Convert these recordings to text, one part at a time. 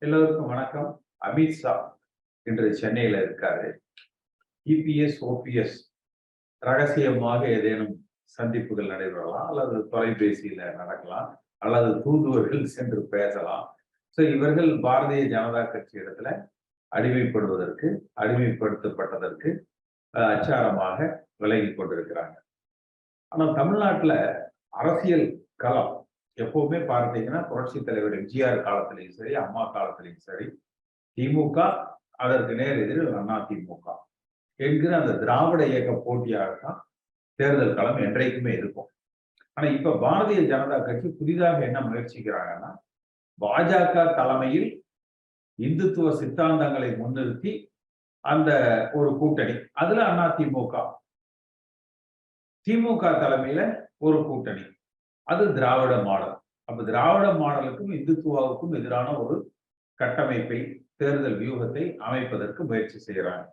எல்லோருக்கும் வணக்கம். அமித்ஷா இன்று சென்னையில இருக்காரு. இபிஎஸ், ஓபிஎஸ் ரகசியமாக ஏதேனும் சந்திப்புகள் நடைபெறலாம், அல்லது தொலைபேசியில நடக்கலாம், அல்லது தூதுவர்கள் சென்று பேசலாம். இவர்கள் பாரதிய ஜனதா கட்சி இடத்துல அடிமைப்படுத்தப்பட்டதற்கு அச்சாரமாக விலகி கொண்டிருக்கிறாங்க. ஆனா தமிழ்நாட்டுல அரசியல் களம் எப்பவுமே பார்த்தீங்கன்னா புரட்சி தலைவர் எம்ஜிஆர் காலத்திலையும் சரி, அம்மா காலத்திலையும் சரி, திமுக அதற்கு நேர் எதிரில் அதிமுக என்கிற அந்த திராவிட இயக்க போட்டியாகத்தான் தேர்தல் களம் என்றைக்குமே இருக்கும். ஆனா இப்ப பாரதிய ஜனதா கட்சி புதிதாக என்ன முயற்சிக்கிறாங்கன்னா, பாஜக தலைமையில் இந்துத்துவ சித்தாந்தங்களை முன்னிறுத்தி அந்த ஒரு கூட்டணி, அதுல அதிமுக, திமுக தலைமையில ஒரு கூட்டணி, அது திராவிட மாடல். அப்ப திராவிட மாடலுக்கும் இந்துத்துவாவுக்கும் எதிரான ஒரு கட்டமைப்பை, தேர்தல் வியூகத்தை அமைப்பதற்கு முயற்சி செய்கிறாங்க.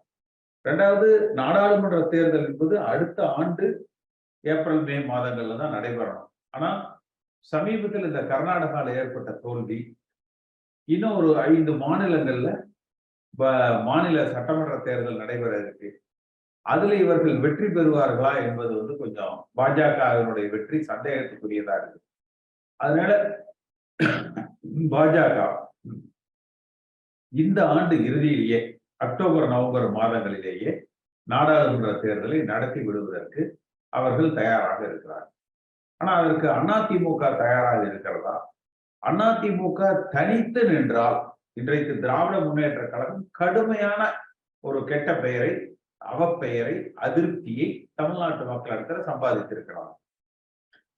இரண்டாவது, நாடாளுமன்ற தேர்தல் என்பது அடுத்த ஆண்டு ஏப்ரல், மே மாதங்கள்ல தான் நடைபெறணும். ஆனா சமீபத்தில் இந்த கர்நாடகாவில் ஏற்பட்ட தோல்வி, இன்னும் ஒரு 5 மாநிலங்கள்ல மாநில சட்டமன்ற தேர்தல் நடைபெற இருக்கு. அதுல இவர்கள் வெற்றி பெறுவார்களா என்பது கொஞ்சம் பாஜகவினுடைய வெற்றி சந்தேகத்துக்குரியதா இருக்கு. அதனால பாஜக இந்த ஆண்டு இறுதியிலேயே அக்டோபர், நவம்பர் மாதங்களிலேயே நாடாளுமன்ற தேர்தலை நடத்தி விடுவதற்கு அவர்கள் தயாராக இருக்கிறார். ஆனா அதற்கு அதிமுக தயாராக இருக்கிறதா? அதிமுக தனித்து நின்றால் இன்றைக்கு திராவிட முன்னேற்ற கழகம் கடுமையான ஒரு கெட்ட பெயரை, அவப்பெயரை, அதிருப்தியை தமிழ்நாட்டு மக்களிடத்துல சம்பாதித்திருக்கிறார்.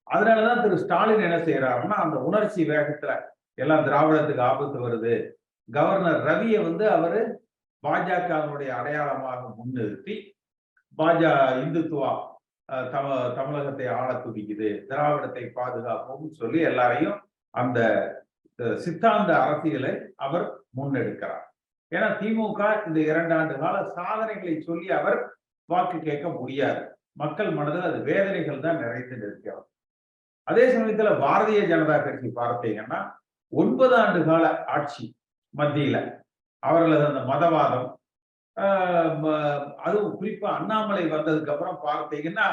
அதனாலதான் திரு ஸ்டாலின் என்ன செய்யறாருன்னா, அந்த உணர்ச்சி வேகத்துல எல்லாம் திராவிடத்துக்கு ஆபத்து வருது, கவர்னர் ரவியை அவரு பாஜகவினுடைய அடையாளமாக முன்னிறுத்தி இந்துத்துவா தமிழகத்தை ஆள துடிக்குது, திராவிடத்தை பாதுகாப்போம் சொல்லி எல்லாரையும் அந்த சித்தாந்த அரசியலை அவர் முன்னெடுக்கிறார். ஏன்னா திமுக இந்த 2 ஆண்டு கால சாதனைகளை சொல்லி அவர் வாக்கு கேட்க முடியாது. மக்கள் மனதில் அது வேதனைகள் தான் நிறைந்து நிற்கிறது. அதே சமயத்துல பாரதிய ஜனதா கட்சி பார்த்தீங்கன்னா 9 ஆண்டு கால ஆட்சி மத்தியில அவர்களது அந்த மதவாதம், அதுவும் குறிப்பா அண்ணாமலை வந்ததுக்கு அப்புறம் பார்த்தீங்கன்னா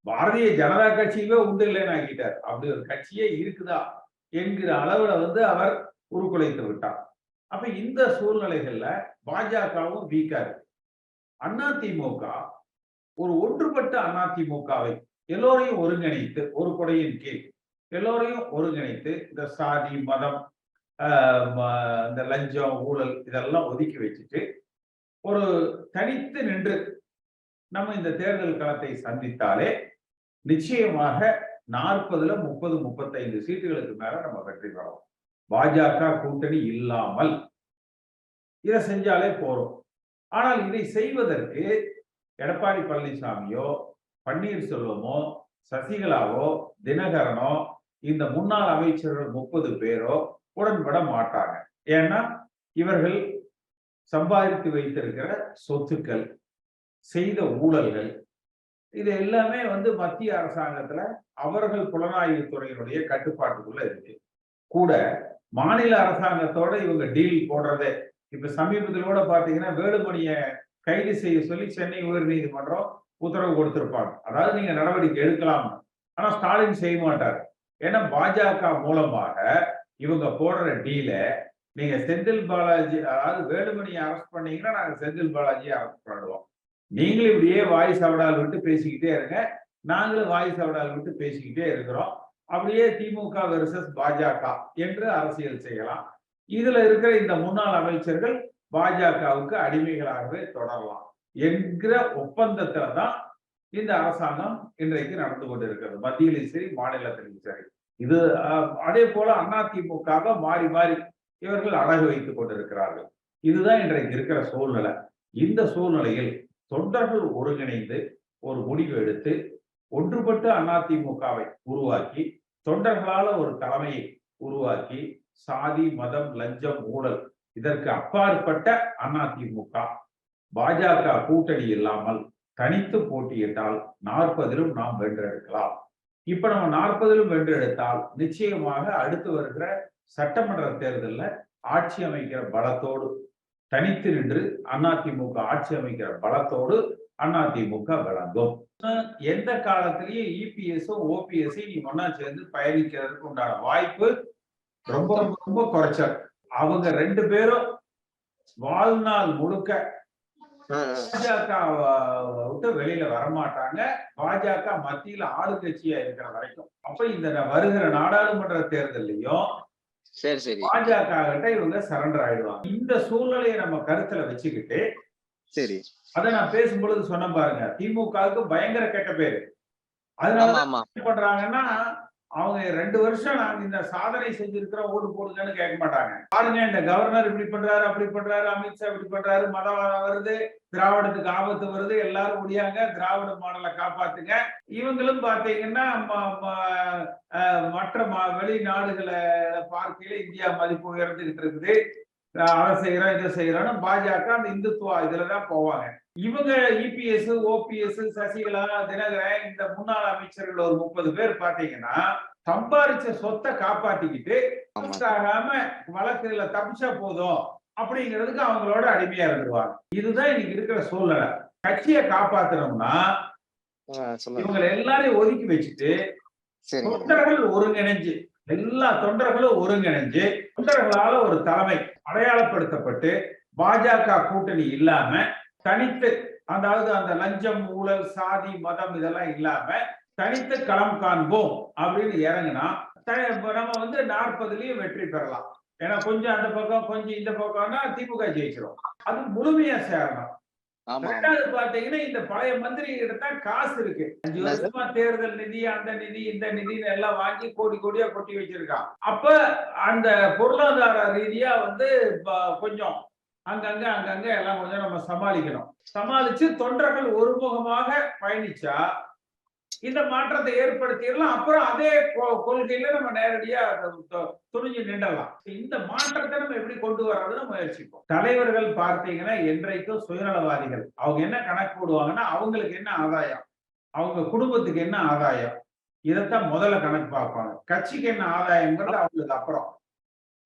பாரதிய ஜனதா கட்சியவே உண்டு இல்லைன்னு ஆக்கிட்டார். அப்படி ஒரு கட்சியே இருக்குதா என்கிற அளவுல அவர் உருக்குலைத்து விட்டார். அப்ப இந்த சூழ்நிலைகள்ல பாஜகவும் வீக்கா இருக்கு. அதிமுக ஒரு ஒன்றுபட்ட அதிமுகவை எல்லோரையும் ஒருங்கிணைத்து, ஒரு கொடையின் கீழ் எல்லோரையும் ஒருங்கிணைத்து இந்த சாதி, மதம், இந்த லஞ்சம், ஊழல் இதெல்லாம் ஒதுக்கி வச்சுட்டு ஒரு தனித்து நின்று நம்ம இந்த தேர்தல் களத்தை சந்தித்தாலே நிச்சயமாக 40ல 30, 35 சீட்டுகளுக்கு மேல நம்ம வெற்றி பெறலாம். பாஜக கூட்டணி இல்லாமல் இதை செஞ்சாலே போறோம். ஆனால் இதை செய்வதற்கு எடப்பாடி பழனிசாமியோ, பன்னீர்செல்வமோ, சசிகலாவோ, தினகரனோ, இந்த முன்னாள் அமைச்சர்கள் 30 பேரோ உடன்பட மாட்டாங்க. ஏன்னா இவர்கள் சம்பாதித்து வைத்திருக்கிற சொத்துக்கள், செய்த ஊழல்கள், இது எல்லாமே மத்திய அரசாங்கத்துல அவர்கள் புலனாய்வு துறையினுடைய கட்டுப்பாட்டுக்குள்ள இருக்கு. கூட மாநில அரசாங்கத்தோட இவங்க டீல் போடுறதே. இப்ப சமீபத்தில் கூட பாத்தீங்கன்னா வேலுமணியை கைது செய்ய சொல்லி சென்னை உயர் நீதிமன்றம் உத்தரவு கொடுத்திருப்பாங்க. அதாவது நீங்க நடவடிக்கை எடுக்கலாம். ஆனா ஸ்டாலின் செய்ய மாட்டார். ஏன்னா பாஜக மூலமாக இவங்க போடுற டீல நீங்க செந்தில் பாலாஜி, அதாவது வேலுமணியை அரெஸ்ட் பண்ணீங்கன்னா நாங்க செந்தில் பாலாஜியை அரெஸ்ட் பண்ணுவோம். நீங்களும் இப்படியே வாய் சவடால் விட்டு பேசிக்கிட்டே இருங்க, நாங்களும் வாய் சவடால் விட்டு பேசிக்கிட்டே இருக்கிறோம். அப்படியே திமுக வெர்சஸ் பாஜக என்று அரசியல் செய்யலாம். இதுல இருக்கிற இந்த முன்னாள் அமைச்சர்கள் பாஜகவுக்கு அடிமைகளாகவே தொடரலாம் என்கிற ஒப்பந்தத்துல தான் இந்த அரசாங்கம் இன்றைக்கு நடந்து கொண்டிருக்கிறது, மத்தியிலும் சரி, மாநிலத்திலும் சரி. இது அதே போல அதிமுக மாறி மாறி இவர்கள் அடகு வைத்துக் கொண்டிருக்கிறார்கள். இதுதான் இன்றைக்கு இருக்கிற சூழ்நிலை. இந்த சூழ்நிலையில் தொண்டர்கள் ஒருங்கிணைந்து ஒரு முடிவு எடுத்து ஒன்றுபட்டு அதிமுகவை உருவாக்கி, தொண்டர்களால ஒரு தலைமையை உருவாக்கி, சாதி, மதம், லஞ்சம், ஊழல் இதற்கு அப்பாற்பட்ட அதிமுக பாஜக கூட்டணி இல்லாமல் தனித்து போட்டியிட்டால் 40லும் நாம் வென்றெடுக்கலாம். இப்ப நம்ம 40லும் வென்றெடுத்தால் நிச்சயமாக அடுத்து வருகிற சட்டமன்ற தேர்தலில் ஆட்சி அமைக்கிற பலத்தோடு தனித்து நின்று அதிமுக ஆட்சி அமைக்கிற பலத்தோடு அதிமுக விளங்கும். எந்த காலத்திலயும் இபிஎஸும் ஓபிஎஸ்ஸையும் நீ ஒன்னா சேர்ந்து பயணிக்கிறதுக்கு உண்டான வாய்ப்பு ரொம்ப ரொம்ப ரொம்ப குறைச்சல். அவங்க 2 பேரும் வாழ்நாள் முழுக்க பாஜக விட்டு வெளியில வரமாட்டாங்க. பாஜக மத்தியில ஆளுங்கட்சியா இருக்கிற வரைக்கும். அப்ப இந்த வருகிற நாடாளுமன்ற தேர்தலையும் பாஜக கிட்ட இவங்க சரண்டர் ஆயிடுவாங்க. இந்த சூழ்நிலையை நம்ம கருத்துல வச்சுக்கிட்டு அத நான் பேசும்பொழுது சொன்ன பாருங்க, திமுகவுக்கு பயங்கர கெட்ட பேரு. அதனால என்ன பண்றாங்கன்னா, அவங்க 2 வருஷம் நாங்க இந்த சாதனை செஞ்சிருக்கிறோம் ஓட்டு போடுங்கன்னு கேட்க மாட்டாங்க. பாருங்க இந்த கவர்னர் இப்படி பண்றாரு, அப்படி பண்றாரு, அமித்ஷா இப்படி பண்றாரு, மதவாதம் வருது, திராவிடத்துக்கு ஆபத்து வருது, எல்லாரும் முடியாங்க, திராவிட மாடலை காப்பாத்துங்க. இவங்களும் பாத்தீங்கன்னா மற்ற வெளிநாடுகளை பார்க்கையில இந்தியா மதிப்பு உயர்ந்துகிட்டு இருக்குது. அதை செய்யறோம் இதை செய்யறோம்னு பாஜக அந்த இந்துத்துவா இதுலதான் போவாங்க. இவங்க இபிஎஸ் ஓபிஎஸ் சசிகலா தினகரன் இந்த முன்னாள் அமைச்சர்கள் ஒரு 30 பேர் பாத்தீங்கன்னா சம்பாரிச்ச சொத்தை காப்பாத்திக்கிட்டு ஆகாம வழக்குல தப்பிச்சா போதும் அப்படிங்கிறதுக்கு அவங்களோட அடிமையா இருந்துருவாங்க. இதுதான் இன்னைக்கு இருக்கிற சூழ்நிலை. கட்சியை காப்பாத்தணும்னா இவங்களை எல்லாரையும் ஒதுக்கி வச்சுட்டு தொண்டர்கள் ஒருங்கிணைஞ்சு எல்லா தொண்டர்களும் ஒருங்கிணைஞ்சு தொண்டர்களால ஒரு தலைமை அடையாளப்படுத்தப்பட்டு பாஜக கூட்டணி இல்லாம தனித்து, அதாவது அந்த லஞ்சம் ஊழல் சாதி மதம் இதெல்லாம் இல்லாம தனித்து களம் காண்போம் அப்படின்னு இறங்கினா நம்ம 40லயும் வெற்றி பெறலாம். ஏன்னா கொஞ்சம் அந்த பக்கம் கொஞ்சம் இந்த பக்கம்னா திமுக ஜெயிச்சிடும். அது முழுமையா சேரணும். ரெண்டாவது பாத்தீங்கன்னா இந்த பழைய மந்திரி கிட்ட காசு இருக்கு. 5 வருஷமா தேர்தல் நிதி அந்த நிதி இந்த நிதின்னு எல்லாம் வாங்கி கோடி கோடியா கொட்டி வச்சிருக்கான். அப்ப அந்த பொருளாதார ரீதியா கொஞ்சம் அங்கங்க எல்லாம் கொஞ்சம் நம்ம சமாளிக்கணும். சமாளிச்சு தொண்டர்கள் ஒருமுகமாக பயணிச்சா இந்த மாற்றத்தை ஏற்படுத்திடலாம். அப்புறம் அதே கொள்கையில நம்ம நேரடியா துணிஞ்சு நின்றலாம். இந்த மாற்றத்தை நம்ம எப்படி கொண்டு வர்றதுன்னு முயற்சிப்போம். தலைவர்கள் பார்த்தீங்கன்னா என்றைக்கும் சுயநலவாதிகள். அவங்க என்ன கணக்கு போடுவாங்கன்னா அவங்களுக்கு என்ன ஆதாயம், அவங்க குடும்பத்துக்கு என்ன ஆதாயம், இதைத்தான் முதல்ல கணக்கு பார்ப்பாங்க. கட்சிக்கு என்ன ஆதாயம்ங்கிறது அவங்களுக்கு அப்புறம்.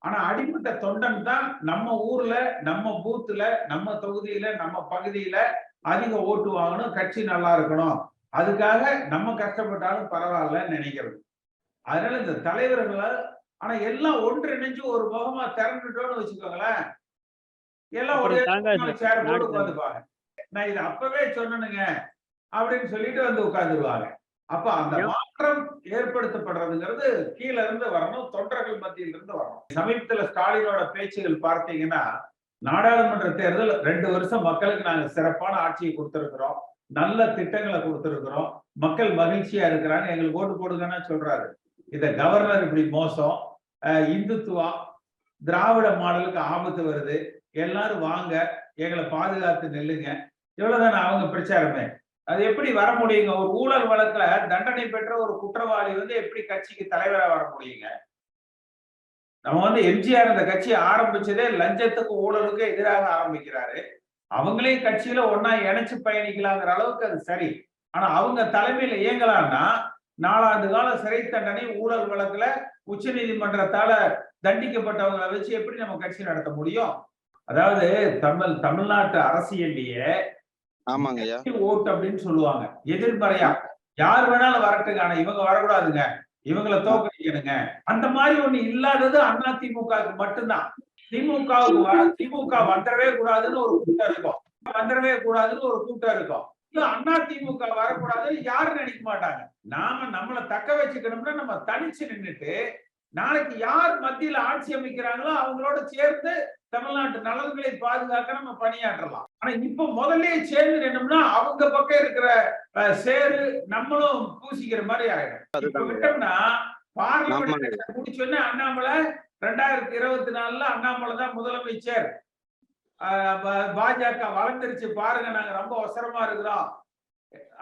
ஆனா அடிப்பட்ட தொண்டன் தான் நம்ம ஊர்ல நம்ம பூத்துல நம்ம தொகுதியில நம்ம பகுதியில அதிக ஓட்டு வாங்கணும், கட்சி நல்லா இருக்கணும், அதுக்காக நம்ம கஷ்டப்பட்டாலும் பரவாயில்லன்னு நினைக்கிறது. அதனால இந்த தலைவர்களால் ஆனா எல்லாம் ஒன்றிணைஞ்சு ஒரு முகமா திறந்துட்டோம்னு வச்சுக்கோங்களேன், எல்லாம் ஒரு சேர் போட்டு உட்காந்துப்பாங்க. நான் இது அப்பவே சொன்னனுங்க அப்படின்னு சொல்லிட்டு உட்கார்ந்துருவாங்க. அப்ப அந்த மாற்றம் ஏற்படுத்தப்படுறதுங்கிறது கீழ இருந்து வரணும், தொண்டர்கள் மத்தியில இருந்து வரணும். சமீபத்துல ஸ்டாலினோட பேச்சுகள் பார்த்தீங்கன்னா, நாடாளுமன்ற தேர்தல் 2 வருஷம் மக்களுக்கு நாங்க சிறப்பான ஆட்சியை கொடுத்திருக்கிறோம், நல்ல திட்டங்களை கொடுத்திருக்கிறோம், மக்கள் மகிழ்ச்சியா இருக்கிறாங்க, எங்களுக்கு ஓட்டு போடுங்கன்னா சொல்றாரு. இந்த கவர்னர் இப்படி மோசம், இந்துத்துவா திராவிட மாடலுக்கு ஆபத்து வருது, எல்லாரும் வாங்க எங்களை பாதுகாத்து நெல்லுங்க, இவ்வளவுதானே அவங்க பிரச்சாரமே. அது எப்படி வர முடியுங்க? ஒரு ஊழல் வழக்குல தண்டனை பெற்ற ஒரு குற்றவாளி எப்படி கட்சிக்கு தலைவரா வர முடியுங்க? நம்ம எம்ஜிஆர் இந்த கட்சியை ஆரம்பிச்சதே லஞ்சத்துக்கு ஊழலுக்கு எதிராக ஆரம்பிக்கிறாரு. அவங்களையும் கட்சியில ஒன்னா இணைச்சு பயணிக்கலாங்கிற அளவுக்கு அது சரி. ஆனா அவங்க தலைமையில இயங்கலாம்னா 4 ஆண்டு கால சிறை தண்டனை ஊழல் வழக்குல உச்ச நீதிமன்றத்தால தண்டிக்கப்பட்டவங்களை வச்சு எப்படி நம்ம கட்சி நடத்த முடியும்? அதாவது தமிழ்நாட்டு அரசியல்லையே ஓட்டு அப்படின்னு சொல்லுவாங்க, எதிர்மறையா யார் வேணாலும் வரட்டுங்க, ஆனா இவங்க வரக்கூடாதுங்க, இவங்களை தோக்கடிக்கணுங்க, அந்த மாதிரி ஒண்ணு இல்லாதது அதிமுகவுக்கு மட்டும்தான். திமுக வந்துடவே கூடாதுன்னு ஒரு கூட்டம் இருக்கும், வந்துடவே கூடாதுன்னு ஒரு கூட்டம் இருக்கும். அதிமுக வரக்கூடாதுன்னு யாரும் நினைக்க மாட்டாங்க. நாம நம்மளை தக்க வச்சுக்கணும்னா நம்ம தனிச்சு நின்றுட்டு நாளைக்கு யார் மத்தியில ஆட்சி அமைக்கிறாங்களோ அவங்களோட சேர்ந்து தமிழ்நாட்டு நலன்களை பாதுகாக்க நம்ம பணியாற்றலாம். ஆனா இப்ப முதல்ல சேர்ந்து நின்னோம்னா அவங்க பக்கம் இருக்கிற சேரு நம்மளும் பூசிக்கிற மாதிரி ஆயிடும். இப்ப விட்டோம்னா பார்லிமெண்ட் முடிச்சோன்னா அண்ணாமலை 2024 அண்ணாமலை தான் முதலமைச்சர், பாஜக வளர்ந்துருச்சு பாருங்க, நாங்க ரொம்ப அவசரமா இருக்கிறோம்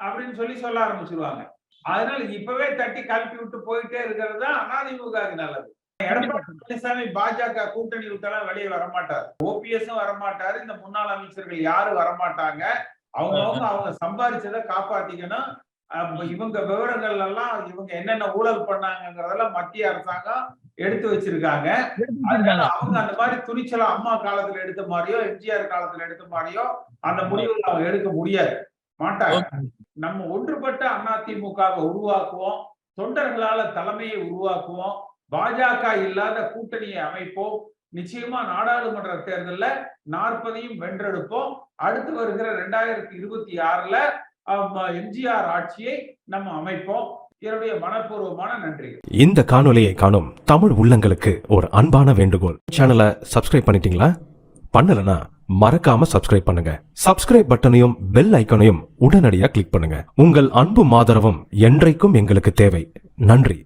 அப்படின்னு சொல்ல ஆரம்பிச்சிருவாங்க. அதனால இப்பவே தட்டி கலப்பி விட்டு போயிட்டே இருக்கிறது தான் அதிமுகவுக்கு நல்லது. எடப்பாடி பழனிசாமி பாஜக கூட்டணி விட்டெல்லாம் வெளியே வரமாட்டார், ஓபிஎஸும் வரமாட்டாரு, இந்த முன்னாள் அமைச்சர்கள் யாரும் வரமாட்டாங்க. அவங்க சம்பாதிச்சதை காப்பாத்திக்கணும். இவங்க விவரங்கள் எல்லாம் இவங்க என்னென்ன ஊழல் பண்ணாங்கிறதெல்லாம் மத்திய அரசாங்கம் எடுத்து வச்சிருக்காங்க. அதனால அவங்க அந்த மாதிரி துணிச்சலா அம்மா காலத்துல எடுத்த மாதிரியோ, எம்ஜிஆர் காலத்துல எடுத்த மாதிரியோ அந்த முடிவுகளை அவங்க எடுக்க முடியாது, மாட்டாங்க. நம்ம ஒன்றுபட்ட அதிமுகவை உருவாக்குவோம், தொண்டர்களால தலைமையை உருவாக்குவோம், பாஜக இல்லாத கூட்டணியை அமைப்போம். நிச்சயமா நாடாளுமன்ற தேர்தல்ல 40ஐயும் வென்றெடுப்போம். அடுத்து வருகிற 2026ல எம்ஜிஆர் ஆட்சியை நம்ம அமைப்போம். என்னுடைய மனப்பூர்வமான நன்றி. இந்த காணொலியை காணும் தமிழ் உள்ளங்களுக்கு ஒரு அன்பான வேண்டுகோள். சேனலை சப்ஸ்கிரைப் பண்ணிட்டீங்களா? பண்ணலனா மறக்காம சப்ஸ்கிரைப் பண்ணுங்க. சப்ஸ்கிரைப் பட்டனையும் பெல் ஐக்கனையும் உடனடியாக கிளிக் பண்ணுங்க. உங்கள் அன்பும் ஆதரவும் என்றைக்கும் எங்களுக்கு தேவை. நன்றி.